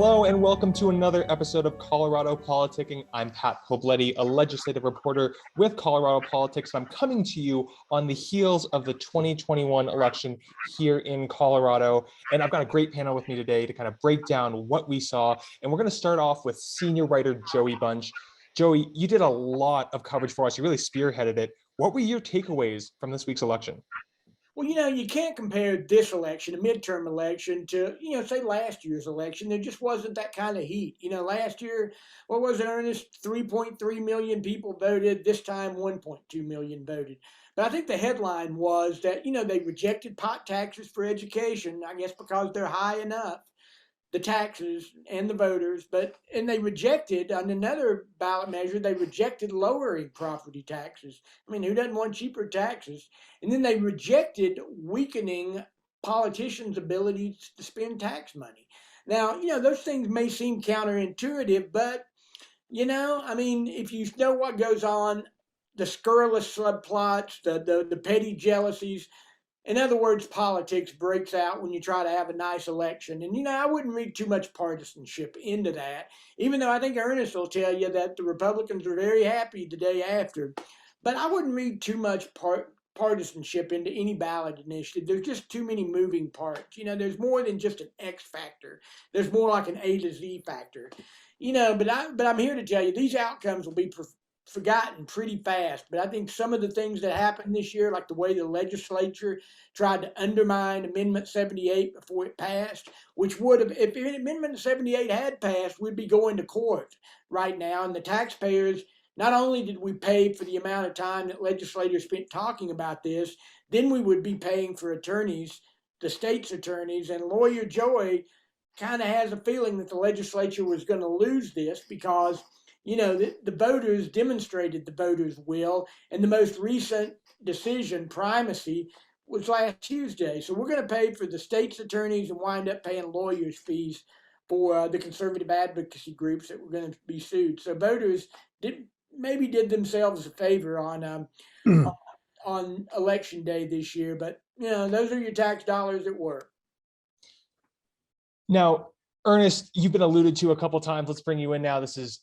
Hello and welcome to another episode of Colorado Politicking. I'm Pat Poblete, a legislative reporter with Colorado Politics. I'm coming to you on the heels of the 2021 election here in Colorado. And I've got a great panel with me today to kind of break down what we saw. And we're going to start off with senior writer Joey Bunch. Joey, you did a lot of coverage for us. You really spearheaded it. What were your takeaways from this week's election? Well, you can't compare this election, a midterm election, to, say last year's election. There just wasn't that kind of heat. Last year, what was it, Ernest? 3.3 million people voted. This time, 1.2 million voted. But I think the headline was that, they rejected pot taxes for education, I guess because they're high enough, the taxes and the voters, and they rejected, on another ballot measure, they rejected lowering property taxes. I mean, who doesn't want cheaper taxes? And then they rejected weakening politicians' abilities to spend tax money. Now, those things may seem counterintuitive, but, if you know what goes on, the scurrilous subplots, the petty jealousies, in other words, politics breaks out when you try to have a nice election. And, I wouldn't read too much partisanship into that, even though I think Ernest will tell you that the Republicans are very happy the day after. But I wouldn't read too much partisanship into any ballot initiative. There's just too many moving parts. There's more than just an X factor. There's more like an A to Z factor. But I'm here to tell you these outcomes will be forgotten pretty fast. But I think some of the things that happened this year, like the way the legislature tried to undermine Amendment 78 before it passed, which would have, if Amendment 78 had passed, we'd be going to court right now. And the taxpayers, not only did we pay for the amount of time that legislators spent talking about this, then we would be paying for attorneys, the state's attorneys, and lawyer Joey kind of has a feeling that the legislature was going to lose this because the voters demonstrated the voters' will, and the most recent decision, primacy, was last Tuesday. So we're going to pay for the state's attorneys and wind up paying lawyers' fees for the conservative advocacy groups that were going to be sued. So voters did themselves a favor on election day this year. But those are your tax dollars at work. Now, Ernest, you've been alluded to a couple times. Let's bring you in now. This is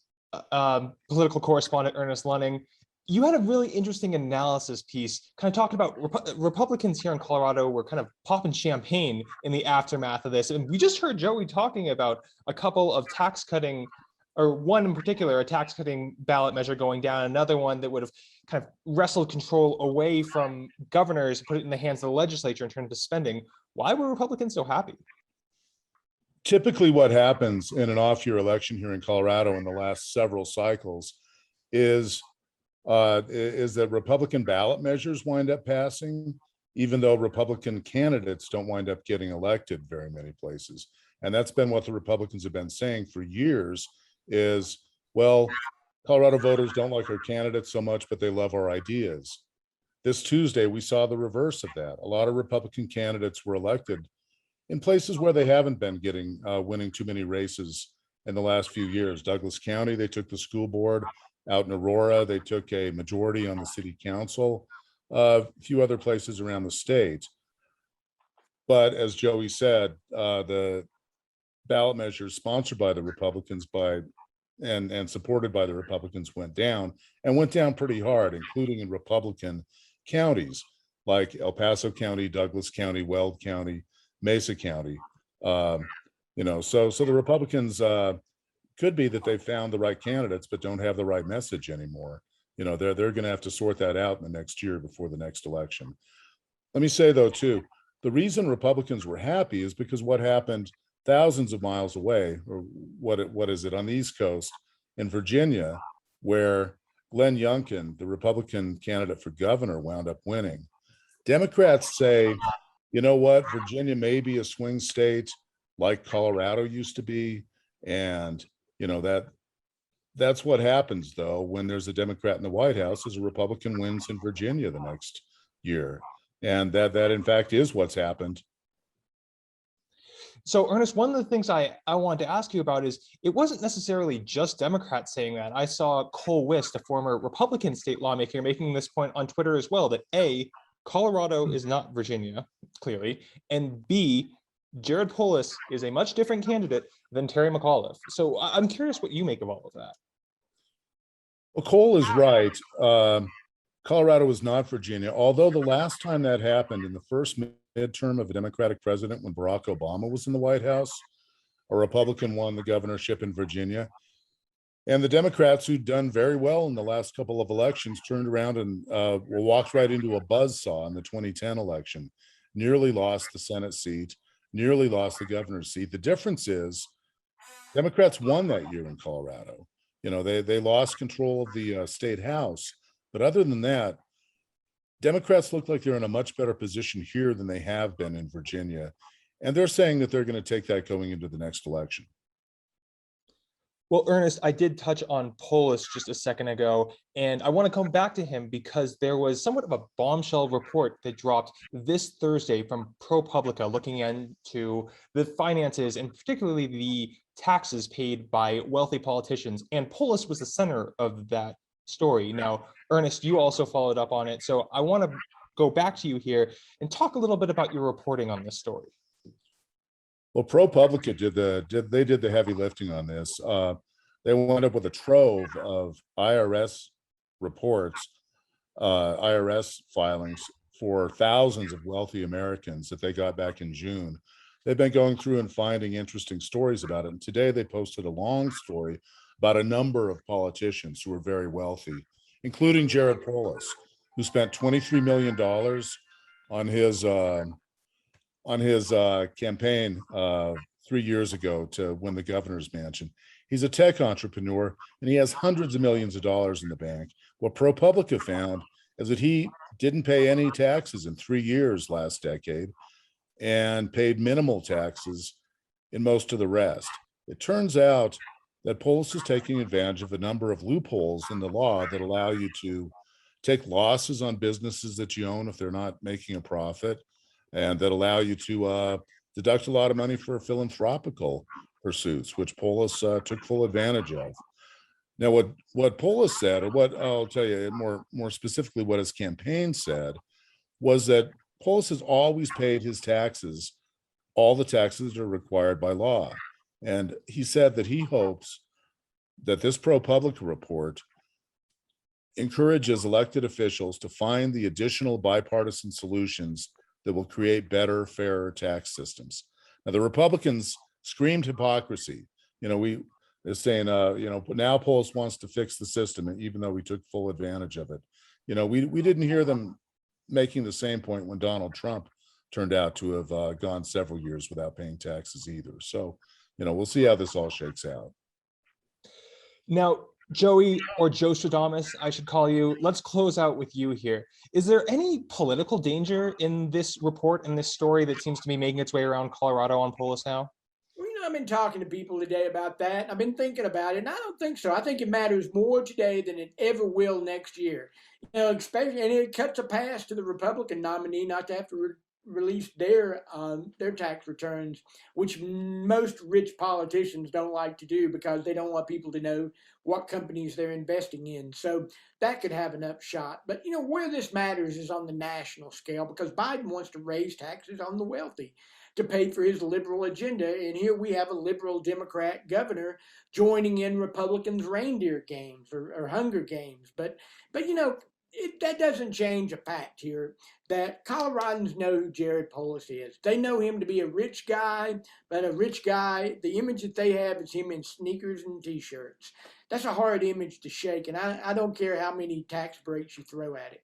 political correspondent Ernest Luning. You had a really interesting analysis piece, kind of talking about Republicans here in Colorado were kind of popping champagne in the aftermath of this. And we just heard Joey talking about a couple of tax cutting, or one in particular, a tax cutting ballot measure going down, another one that would have kind of wrestled control away from governors, put it in the hands of the legislature in terms of spending. Why were Republicans so happy? Typically what happens in an off-year election here in Colorado in the last several cycles is that Republican ballot measures wind up passing, even though Republican candidates don't wind up getting elected very many places. And that's been what the Republicans have been saying for years is, well, Colorado voters don't like our candidates so much, but they love our ideas. This Tuesday, we saw the reverse of that. A lot of Republican candidates were elected in places where they haven't been winning too many races in the last few years. Douglas County, they took the school board. Out in Aurora, they took a majority on the city council. A few other places around the state. But as Joey said, the ballot measures sponsored by the Republicans and supported by the Republicans went down pretty hard, including in Republican counties like El Paso County, Douglas County, Weld County, Mesa County. So the Republicans could be that they found the right candidates but don't have the right message anymore. They're going to have to sort that out in the next year before the next election. Let me say though too, the reason Republicans were happy is because what happened thousands of miles away, or what is it, on the East Coast in Virginia, where Glenn Youngkin, the Republican candidate for governor, wound up winning. Democrats say, you know what, Virginia may be a swing state like Colorado used to be. And, that's what happens, though, when there's a Democrat in the White House, is a Republican wins in Virginia the next year. And that in fact, is what's happened. So, Ernest, one of the things I wanted to ask you about is it wasn't necessarily just Democrats saying that. I saw Cole Wist, a former Republican state lawmaker, making this point on Twitter as well, that A, Colorado is not Virginia, clearly, and B, Jared Polis is a much different candidate than Terry McAuliffe. So I'm curious what you make of all of that. Well, Cole is right. Colorado is not Virginia, although the last time that happened in the first midterm of a Democratic president when Barack Obama was in the White House, a Republican won the governorship in Virginia. And the Democrats, who'd done very well in the last couple of elections, turned around and walked right into a buzzsaw in the 2010 election, nearly lost the Senate seat, nearly lost the governor's seat. The difference is Democrats won that year in Colorado. You know, they lost control of the state house. But other than that, Democrats look like they're in a much better position here than they have been in Virginia. And they're saying that they're going to take that going into the next election. Well, Ernest, I did touch on Polis just a second ago, and I want to come back to him because there was somewhat of a bombshell report that dropped this Thursday from ProPublica looking into the finances and particularly the taxes paid by wealthy politicians. And Polis was the center of that story. Now, Ernest, you also followed up on it. So I want to go back to you here and talk a little bit about your reporting on this story. Well, ProPublica did the heavy lifting on this. They wound up with a trove of IRS reports, IRS filings for thousands of wealthy Americans that they got back in June. They've been going through and finding interesting stories about it. And today they posted a long story about a number of politicians who are very wealthy, including Jared Polis, who spent $23 million on his campaign 3 years ago to win the governor's mansion. He's a tech entrepreneur and he has hundreds of millions of dollars in the bank. What ProPublica found is that he didn't pay any taxes in 3 years last decade and paid minimal taxes in most of the rest. It turns out that Polis is taking advantage of a number of loopholes in the law that allow you to take losses on businesses that you own if they're not making a profit, and that allow you to deduct a lot of money for philanthropical pursuits, which Polis took full advantage of. Now, what Polis said, or what I'll tell you more specifically, what his campaign said, was that Polis has always paid his taxes, all the taxes that are required by law. And he said that he hopes that this ProPublica report encourages elected officials to find the additional bipartisan solutions that will create better, fairer tax systems. Now, the Republicans screamed hypocrisy. You know, they're saying, but now Polis wants to fix the system, even though we took full advantage of it. You know, we didn't hear them making the same point when Donald Trump turned out to have gone several years without paying taxes either. So, you know, we'll see how this all shakes out. Now, Joey, or Joe Stradamus, I should call you, let's close out with you here. Is there any political danger in this report and this story that seems to be making its way around Colorado on Polis now? Well, I've been talking to people today about that. I've been thinking about it, and I don't think so. I think it matters more today than it ever will next year. You know, especially, and it cuts a pass to the Republican nominee not to have to release their tax returns, which most rich politicians don't like to do because they don't want people to know what companies they're investing in. So that could have an upshot. But, you know, where this matters is on the national scale, because Biden wants to raise taxes on the wealthy to pay for his liberal agenda. And here we have a liberal Democrat governor joining in Republicans' reindeer games or Hunger Games. But you know, that doesn't change a fact here that Coloradans know who Jared Polis is. They know him to be a rich guy, but a rich guy, the image that they have is him in sneakers and T-shirts. That's a hard image to shake, and I don't care how many tax breaks you throw at it.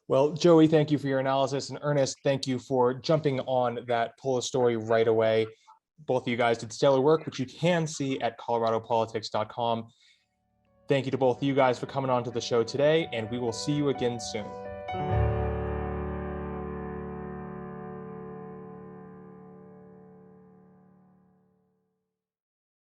Well, Joey, thank you for your analysis, and Ernest, thank you for jumping on that Polis story right away. Both of you guys did stellar work, which you can see at coloradopolitics.com. Thank you to both of you guys for coming on to the show today, and we will see you again soon.